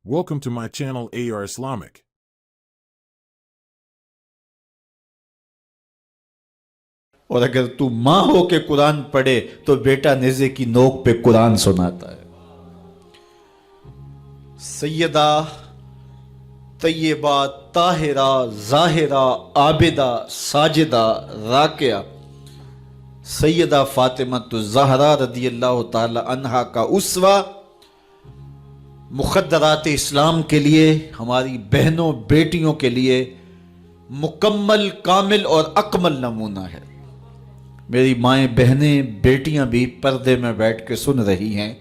Welcome to my channel AR Islamic. اور اگر تو ماں ہو کے قرآن پڑھے تو بیٹا نیزے کی نوک پہ قرآن سناتا ہے۔ سیدہ طیبہ طاہرہ ظاہرہ عابدہ ساجدہ راکعہ سیدہ فاطمہ الزہرا رضی اللہ تعالی عنہا کا اسوہ مخدرات اسلام کے لیے، ہماری بہنوں بیٹیوں کے لیے مکمل کامل اور اکمل نمونہ ہے۔ میری مائیں بہنیں بیٹیاں بھی پردے میں بیٹھ کے سن رہی ہیں،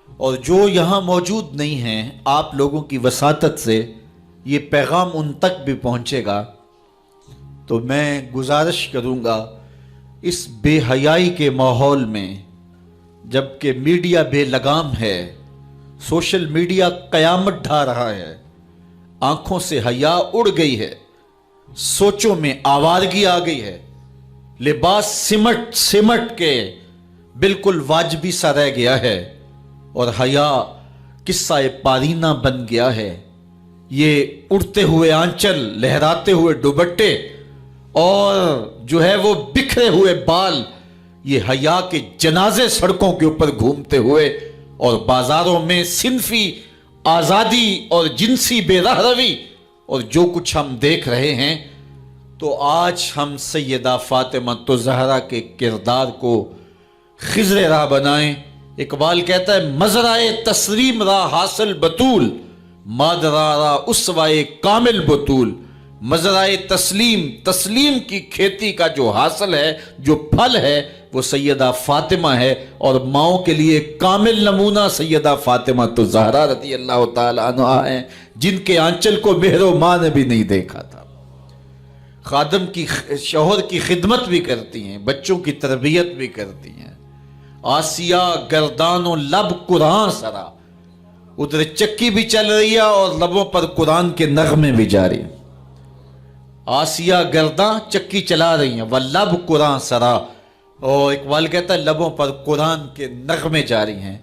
اور جو یہاں موجود نہیں ہیں، آپ لوگوں کی وساطت سے یہ پیغام ان تک بھی پہنچے گا، تو میں گزارش کروں گا اس بے حیائی کے ماحول میں، جبکہ میڈیا بے لگام ہے، سوشل میڈیا قیامت ڈھا رہا ہے، آنکھوں سے حیا اڑ گئی ہے، سوچوں میں آوارگی آ گئی ہے، لباس سمٹ کے بالکل واجبی سا رہ گیا ہے، اور حیا قصہ پارینہ بن گیا ہے۔ یہ اڑتے ہوئے آنچل، لہراتے ہوئے دوپٹے اور جو ہے وہ بکھرے ہوئے بال، یہ حیا کے جنازے سڑکوں کے اوپر گھومتے ہوئے، اور بازاروں میں صنفی آزادی اور جنسی بے رہروی اور جو کچھ ہم دیکھ رہے ہیں، تو آج ہم سیدہ فاطمہ الزہرا کے کردار کو خضر راہ بنائیں۔ اقبال کہتا ہے مزرعے تسلیم را حاصل بطول، مادرا را اسوائے کامل بطول۔ مزرعے تسلیم کی کھیتی کا جو حاصل ہے، جو پھل ہے، وہ سیدہ فاطمہ ہے، اور ماؤں کے لیے کامل نمونہ سیدہ فاطمہ الزہرا رضی اللہ تعالی عنہا ہیں، جن کے آنچل کو مہر و ماں نے بھی نہیں دیکھا تھا۔ خادم کی شوہر کی خدمت بھی کرتی ہیں، بچوں کی تربیت بھی کرتی ہیں۔ آسیہ گردان و لب قرآن سرا، ادھر چکی بھی چل رہی ہے اور لبوں پر قرآن کے نغمے بھی جاری ہیں۔ آسیہ گردان چکی چلا رہی ہیں، واللب قرآن سرا، اور اقبال کہتا ہے لبوں پر قرآن کے نغمے جاری ہیں۔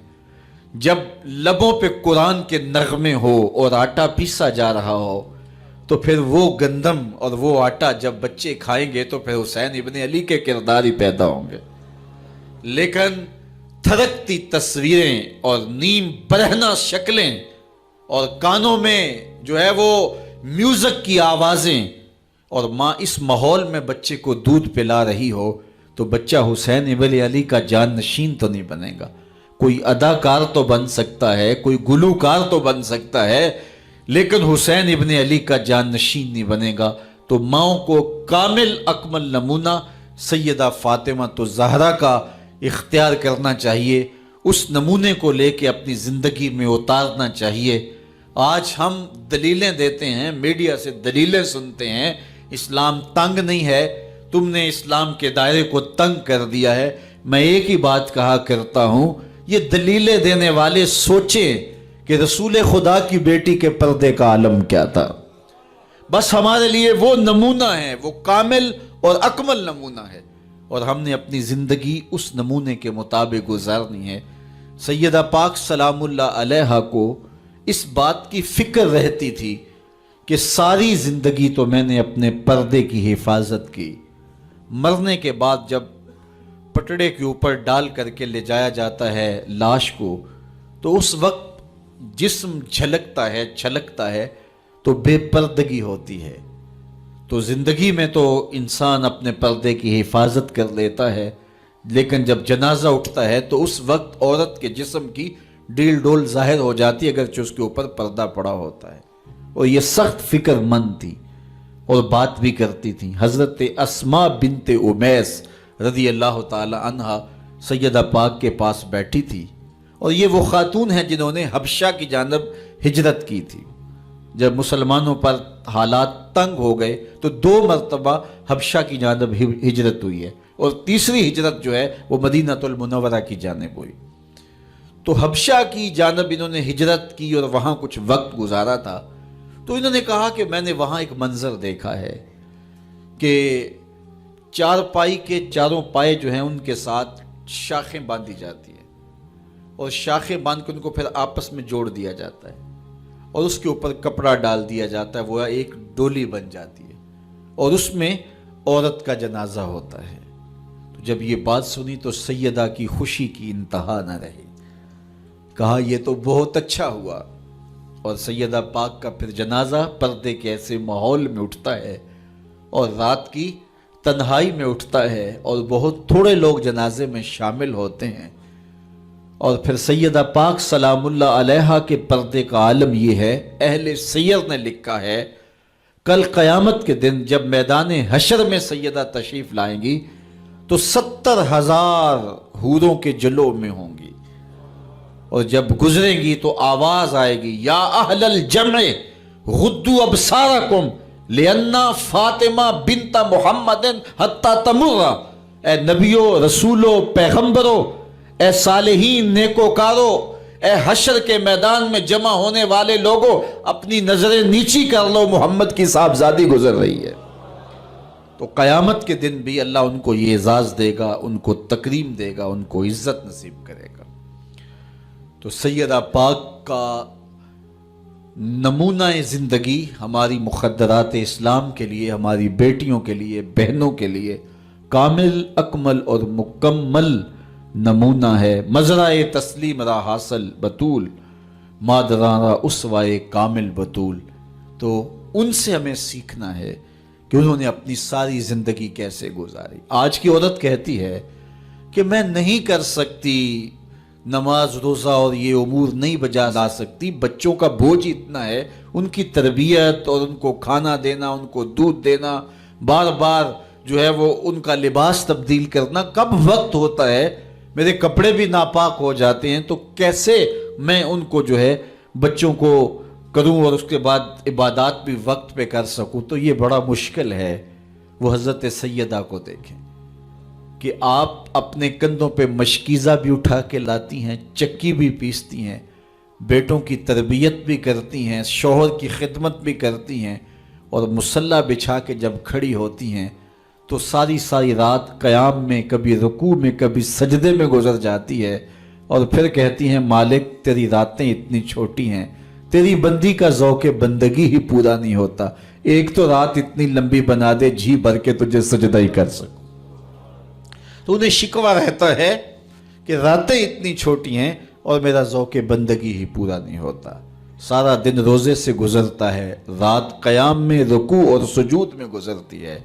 جب لبوں پہ قرآن کے نغمے ہو اور آٹا پیسا جا رہا ہو، تو پھر وہ گندم اور وہ آٹا جب بچے کھائیں گے تو پھر حسین ابن علی کے کردار ہی پیدا ہوں گے۔ لیکن تھرکتی تصویریں اور نیم برہنہ شکلیں اور کانوں میں جو ہے وہ میوزک کی آوازیں، اور ماں اس ماحول میں بچے کو دودھ پلا رہی ہو، تو بچہ حسین ابن علی کا جان نشین تو نہیں بنے گا۔ کوئی اداکار تو بن سکتا ہے، کوئی گلوکار تو بن سکتا ہے، لیکن حسین ابن علی کا جان نشین نہیں بنے گا۔ تو ماؤں کو کامل اکمل نمونہ سیدہ فاطمہ الزہرا کا اختیار کرنا چاہیے، اس نمونے کو لے کے اپنی زندگی میں اتارنا چاہیے۔ آج ہم دلیلیں دیتے ہیں، میڈیا سے دلیلیں سنتے ہیں، اسلام تنگ نہیں ہے، تم نے اسلام کے دائرے کو تنگ کر دیا ہے۔ میں ایک ہی بات کہا کرتا ہوں، یہ دلیلیں دینے والے سوچیں کہ رسول خدا کی بیٹی کے پردے کا عالم کیا تھا۔ بس ہمارے لیے وہ نمونہ ہے، وہ کامل اور اکمل نمونہ ہے، اور ہم نے اپنی زندگی اس نمونے کے مطابق گزارنی ہے۔ سیدہ پاک سلام اللہ علیہا کو اس بات کی فکر رہتی تھی کہ ساری زندگی تو میں نے اپنے پردے کی حفاظت کی، مرنے کے بعد جب پٹڑے کے اوپر ڈال کر کے لے جایا جاتا ہے لاش کو، تو اس وقت جسم جھلکتا ہے، چھلکتا ہے، تو بے پردگی ہوتی ہے۔ تو زندگی میں تو انسان اپنے پردے کی حفاظت کر لیتا ہے، لیکن جب جنازہ اٹھتا ہے تو اس وقت عورت کے جسم کی ڈیل ڈول ظاہر ہو جاتی ہے، اگرچہ اس کے اوپر پردہ پڑا ہوتا ہے۔ اور یہ سخت فکر مند تھی اور بات بھی کرتی تھی۔ حضرت اسماء بنت امیس رضی اللہ تعالی عنہا سیدہ پاک کے پاس بیٹھی تھی، اور یہ وہ خاتون ہیں جنہوں نے حبشہ کی جانب ہجرت کی تھی۔ جب مسلمانوں پر حالات تنگ ہو گئے تو 2 مرتبہ حبشہ کی جانب ہجرت ہوئی ہے، اور تیسری ہجرت جو ہے وہ مدینہ المنورہ کی جانب ہوئی۔ تو حبشہ کی جانب انہوں نے ہجرت کی اور وہاں کچھ وقت گزارا تھا، تو انہوں نے کہا کہ میں نے وہاں ایک منظر دیکھا ہے کہ چارپائی کے چاروں پائے جو ہیں ان کے ساتھ شاخیں باندھی جاتی ہیں، اور شاخیں باندھ کے ان کو پھر آپس میں جوڑ دیا جاتا ہے، اور اس کے اوپر کپڑا ڈال دیا جاتا ہے، وہ ایک ڈولی بن جاتی ہے اور اس میں عورت کا جنازہ ہوتا ہے۔ تو جب یہ بات سنی تو سیدہ کی خوشی کی انتہا نہ رہی، کہا یہ تو بہت اچھا ہوا۔ اور سیدہ پاک کا پھر جنازہ پردے کے ایسے ماحول میں اٹھتا ہے اور رات کی تنہائی میں اٹھتا ہے اور بہت تھوڑے لوگ جنازے میں شامل ہوتے ہیں۔ اور پھر سیدہ پاک سلام اللہ علیہا کے پردے کا عالم یہ ہے، اہل سیر نے لکھا ہے کل قیامت کے دن جب میدان حشر میں سیدہ تشریف لائیں گی تو 70,000 حوروں کے جلو میں ہوں گی، اور جب گزریں گی تو آواز آئے گی یا اہل الجمع غدوا ابصارکم لأن فاطمہ بنت محمد حتی تمر، اے نبیوں، رسولوں، پیغمبروں، اے صالحین، نیکوکاروں، اے حشر کے میدان میں جمع ہونے والے لوگوں، اپنی نظریں نیچی کر لو، محمد کی صاحبزادی گزر رہی ہے۔ تو قیامت کے دن بھی اللہ ان کو یہ اعزاز دے گا، ان کو تکریم دے گا، ان کو عزت نصیب کرے گا۔ تو سیدہ پاک کا نمونہ زندگی ہماری مخدرات اسلام کے لیے، ہماری بیٹیوں کے لیے، بہنوں کے لیے کامل، اکمل اور مکمل نمونہ ہے۔ مزرعہ تسلیم را حاصل بطول، مادرانہ اسوائے کامل بطول۔ تو ان سے ہمیں سیکھنا ہے کہ انہوں نے اپنی ساری زندگی کیسے گزاری۔ آج کی عورت کہتی ہے کہ میں نہیں کر سکتی نماز، روزہ اور یہ امور نہیں بجا لا سکتی، بچوں کا بوجھ اتنا ہے، ان کی تربیت اور ان کو کھانا دینا، ان کو دودھ دینا، بار بار جو ہے وہ ان کا لباس تبدیل کرنا، کب وقت ہوتا ہے، میرے کپڑے بھی ناپاک ہو جاتے ہیں، تو کیسے میں ان کو جو ہے بچوں کو کروں اور اس کے بعد عبادات بھی وقت پہ کر سکوں، تو یہ بڑا مشکل ہے۔ وہ حضرت سیدہ کو دیکھیں کہ آپ اپنے کندھوں پہ مشکیزہ بھی اٹھا کے لاتی ہیں، چکی بھی پیستی ہیں، بیٹوں کی تربیت بھی کرتی ہیں، شوہر کی خدمت بھی کرتی ہیں، اور مصلی بچھا کے جب کھڑی ہوتی ہیں تو ساری ساری رات قیام میں، کبھی رکوع میں، کبھی سجدے میں گزر جاتی ہے، اور پھر کہتی ہیں مالک تیری راتیں اتنی چھوٹی ہیں، تیری بندی کا ذوق بندگی ہی پورا نہیں ہوتا، ایک تو رات اتنی لمبی بنا دے جی بھر کے تجھے سجدہ ہی کر سکوں۔ تو انہیں شکوہ رہتا ہے کہ راتیں اتنی چھوٹی ہیں اور میرا ذوق بندگی ہی پورا نہیں ہوتا۔ سارا دن روزے سے گزرتا ہے، رات قیام میں، رکوع اور سجود میں گزرتی ہے،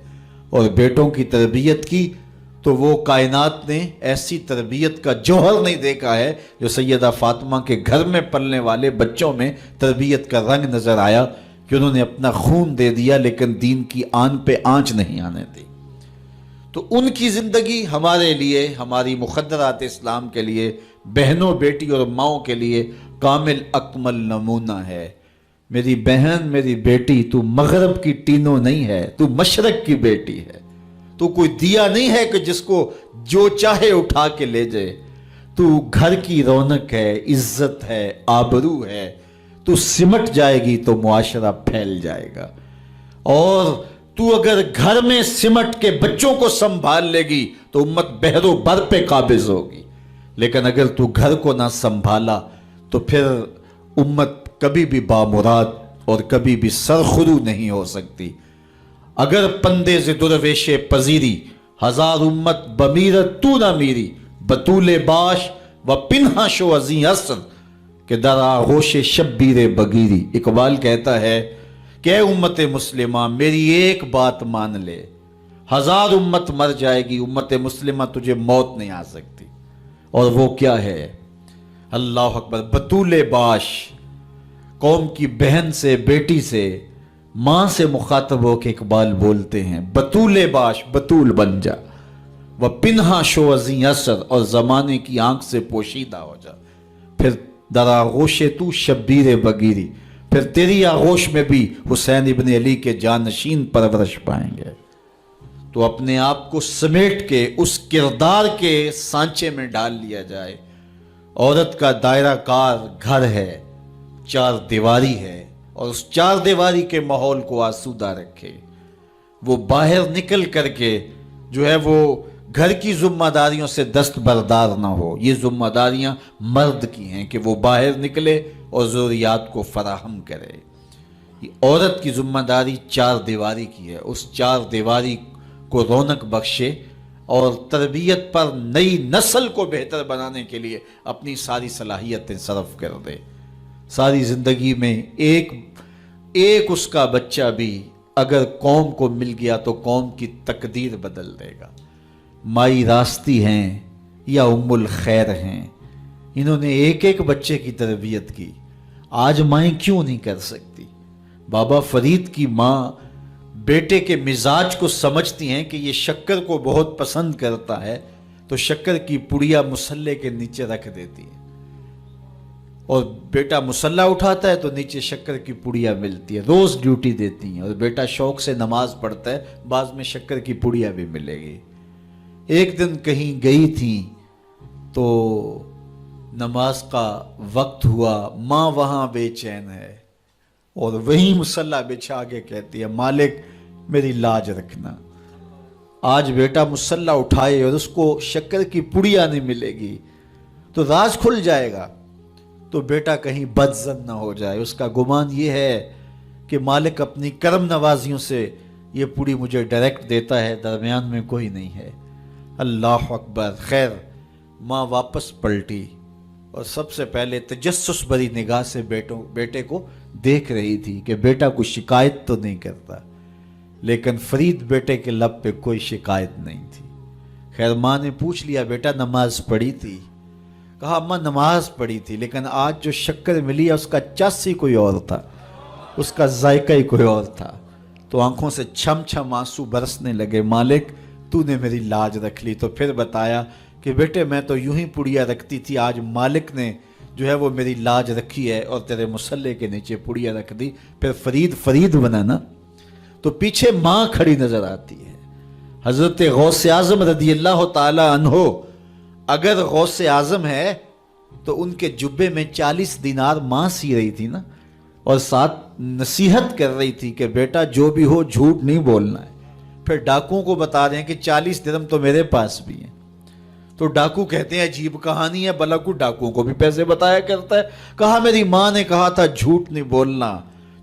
اور بیٹوں کی تربیت کی تو وہ کائنات نے ایسی تربیت کا جوہر نہیں دیکھا ہے جو سیدہ فاطمہ کے گھر میں پلنے والے بچوں میں تربیت کا رنگ نظر آیا، کہ انہوں نے اپنا خون دے دیا لیکن دین کی آن پہ آنچ نہیں آنے دی۔ تو ان کی زندگی ہمارے لیے، ہماری مخدرات اسلام کے لیے، بہنوں، بیٹی اور ماؤں کے لیے کامل اکمل نمونہ ہے۔ میری بہن، میری بیٹی، تو مغرب کی ٹینو نہیں ہے، تو مشرق کی بیٹی ہے، تو کوئی دیا نہیں ہے کہ جس کو جو چاہے اٹھا کے لے جائے، تو گھر کی رونق ہے، عزت ہے، آبرو ہے، تو سمٹ جائے گی تو معاشرہ پھیل جائے گا، اور تو اگر گھر میں سمٹ کے بچوں کو سنبھال لے گی تو امت بحر و بر پہ قابض ہوگی، لیکن اگر تو گھر کو نہ سنبھالا تو پھر امت کبھی بھی بامراد اور کبھی بھی سرخرو نہیں ہو سکتی۔ اگر پندے ز درویش پذیری، ہزار امت بمیرت تو نہ میری، بطول باش و پنہا شو ازیں اثر کہ در آغوش شبیر بگیری۔ اقبال کہتا ہے کہ اے امت مسلمہ میری ایک بات مان لے، ہزار امت مر جائے گی، امت مسلمہ تجھے موت نہیں آ سکتی، اور وہ کیا ہے؟ اللہ اکبر۔ بطول باش، قوم کی بہن سے، بیٹی سے، ماں سے مخاطب ہو کے اقبال بولتے ہیں بطول باش، بطول بن جا، وہ پنہا شو ازیں اثر، اور زمانے کی آنکھ سے پوشیدہ ہو جا، پھر در آغوش تو شبیر بگیری، پھر تیری آغوش میں بھی حسین ابن علی کے جانشین پرورش پائیں گے۔ تو اپنے آپ کو سمیٹ کے اس کردار کے سانچے میں ڈال لیا جائے۔ عورت کا دائرہ کار گھر ہے، چار دیواری ہے، اور اس چار دیواری کے ماحول کو آسودہ رکھے۔ وہ باہر نکل کر کے جو ہے وہ گھر کی ذمہ داریوں سے دستبردار نہ ہو. یہ ذمہ داریاں مرد کی ہیں کہ وہ باہر نکلے اور ضروریات کو فراہم کرے. یہ عورت کی ذمہ داری چار دیواری کی ہے. اس چار دیواری کو رونق بخشے اور تربیت پر نئی نسل کو بہتر بنانے کے لیے اپنی ساری صلاحیتیں صرف کر دے. ساری زندگی میں ایک اس کا بچہ بھی اگر قوم کو مل گیا تو قوم کی تقدیر بدل دے گا. مائی راستی ہیں یا ام الخیر ہیں, انہوں نے ایک بچے کی تربیت کی. آج مائیں کیوں نہیں کر سکتی؟ بابا فرید کی ماں بیٹے کے مزاج کو سمجھتی ہیں کہ یہ شکر کو بہت پسند کرتا ہے تو شکر کی پڑیا مسلح کے نیچے رکھ دیتی ہیں, اور بیٹا مسلح اٹھاتا ہے تو نیچے شکر کی پڑیا ملتی ہے. روز ڈیوٹی دیتی ہیں, اور بیٹا شوق سے نماز پڑھتا ہے, بعض میں شکر کی پڑیا بھی ملے گی. ایک دن کہیں گئی تھی تو نماز کا وقت ہوا, ماں وہاں بے چین ہے اور وہی مسلح بچھا کے کہتی ہے مالک میری لاج رکھنا. آج بیٹا مسلح اٹھائے اور اس کو شکر کی پڑیا نہیں ملے گی تو راز کھل جائے گا, تو بیٹا کہیں بدظن نہ ہو جائے. اس کا گمان یہ ہے کہ مالک اپنی کرم نوازیوں سے یہ پوری مجھے ڈائریکٹ دیتا ہے, درمیان میں کوئی نہیں ہے. اللہ اکبر. خیر, ماں واپس پلٹی اور سب سے پہلے تجسس بھری نگاہ سے بیٹے کو دیکھ رہی تھی کہ بیٹا کوئی شکایت تو نہیں کرتا, لیکن فرید بیٹے کے لب پہ کوئی شکایت نہیں تھی. خیر, ماں نے پوچھ لیا بیٹا نماز پڑھی تھی؟ کہا اماں نماز پڑھی تھی, لیکن آج جو شکر ملی ہے اس کا چاس ہی کوئی اور تھا, اس کا ذائقہ ہی کوئی اور تھا. تو آنکھوں سے چھم چھم آنسو برسنے لگے. مالک تو نے میری لاج رکھ لی. تو پھر بتایا کہ بیٹے میں تو یوں ہی پڑیا رکھتی تھی, آج مالک نے جو ہے وہ میری لاج رکھی ہے اور تیرے مسلح کے نیچے پڑیا رکھ دی. پھر فرید بنا نا. تو پیچھے ماں کھڑی نظر آتی ہے, حضرت غوث اعظم رضی اللہ تعالی عنہ. اگر غوث اعظم ہے تو ان کے جبے میں 40 دینار ماں سی رہی تھی نا, اور ساتھ نصیحت کر رہی تھی کہ بیٹا جو بھی ہو جھوٹ نہیں بولنا ہے. پھر ڈاکوؤں کو بتا رہے ہیں کہ 40 درہم تو میرے پاس بھی ہیں. تو ڈاکو کہتے ہیں عجیب کہانی ہے, بلاکو ڈاکوؤں کو بھی پیسے بتایا کرتا ہے. کہا میری ماں نے کہا تھا جھوٹ نہیں بولنا,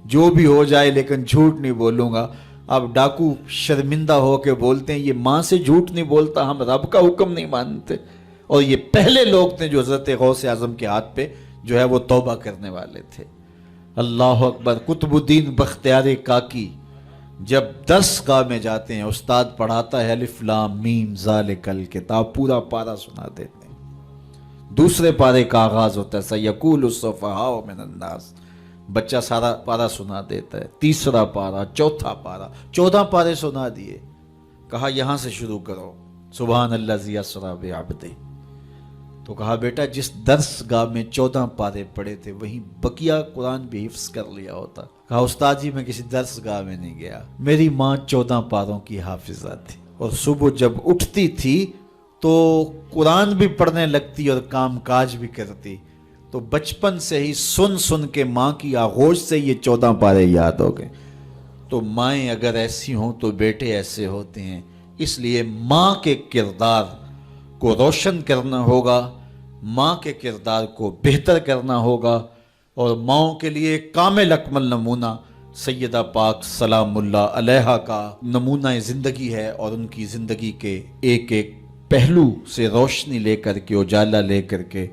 جو بھی ہو جائے لیکن جھوٹ نہیں بولوں گا. اب ڈاکو شرمندہ ہو کے بولتے ہیں یہ ماں سے جھوٹ نہیں بولتا, ہم رب کا حکم نہیں مانتے. اور یہ پہلے لوگ تھے جو حضرت غوث اعظم کے ہاتھ پہ جو ہے وہ توبہ کرنے والے تھے. اللہ اکبر. قطب الدین بختیار کاکی جب درس گاہ میں جاتے ہیں, استاد پڑھاتا ہے الف لام میم ذالک الکتاب, پورا پارا سنا دیتے ہیں. دوسرے پارے کا آغاز ہوتا ہے سیقول السفہاء من الناس, بچہ سارا پارا سنا دیتا ہے. تیسرا پارا, چوتھا پارا, 14 پارے سنا دیے. کہا یہاں سے شروع کرو, سبحان الذی اسری بعبدہ. تو کہا بیٹا جس درس گاہ میں 14 پارے پڑے تھے وہیں بقیہ قرآن بھی حفظ کر لیا ہوتا. کہا استاد جی میں کسی درس گاہ میں نہیں گیا, میری ماں 14 پاروں کی حافظہ تھی, اور صبح جب اٹھتی تھی تو قرآن بھی پڑھنے لگتی اور کام کاج بھی کرتی. تو بچپن سے ہی سن کے ماں کی آغوش سے یہ 14 پارے یاد ہو گئے. تو مائیں اگر ایسی ہوں تو بیٹے ایسے ہوتے ہیں. اس لیے ماں کے کردار کو روشن کرنا ہوگا, ماں کے کردار کو بہتر کرنا ہوگا, اور ماؤں کے لیے کامل اکمل نمونہ سیدہ پاک سلام اللہ علیہا کا نمونہ زندگی ہے, اور ان کی زندگی کے ایک پہلو سے روشنی لے کر کے, اجالا لے کر کے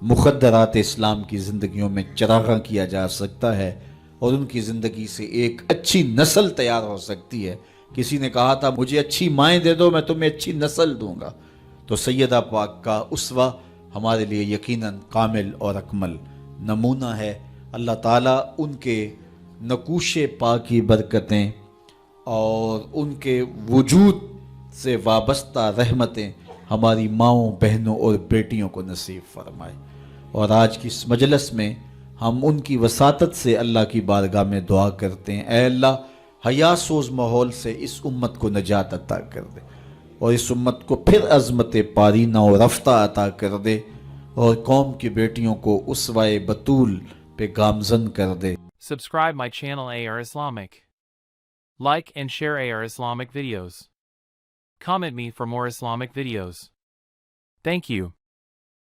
مخدرات اسلام کی زندگیوں میں چراغاں کیا جا سکتا ہے, اور ان کی زندگی سے ایک اچھی نسل تیار ہو سکتی ہے. کسی نے کہا تھا مجھے اچھی مائیں دے دو میں تمہیں اچھی نسل دوں گا, تو سیدہ پاک کا اسوہ ہمارے لیے یقیناً کامل اور اکمل نمونہ ہے. اللہ تعالیٰ ان کے نقوش پاک کی برکتیں اور ان کے وجود سے وابستہ رحمتیں ہماری ماؤں, بہنوں اور بیٹیوں کو نصیب فرمائے. اور آج کی اس مجلس میں ہم ان کی وساطت سے اللہ کی بارگاہ میں دعا کرتے ہیں, اے اللہ حیا سوز ماحول سے اس امت کو نجات عطا کر دے, اور اس امت کو پھر عظمت پارینہ و رفتہ عطا کر دے, اور قوم کی بیٹیوں کو اسوائے بطول پہ گامزن کر دے. Subscribe my channel AR Islamic. Like and share AR Islamic videos. Comment me for more Islamic videos. Thank you.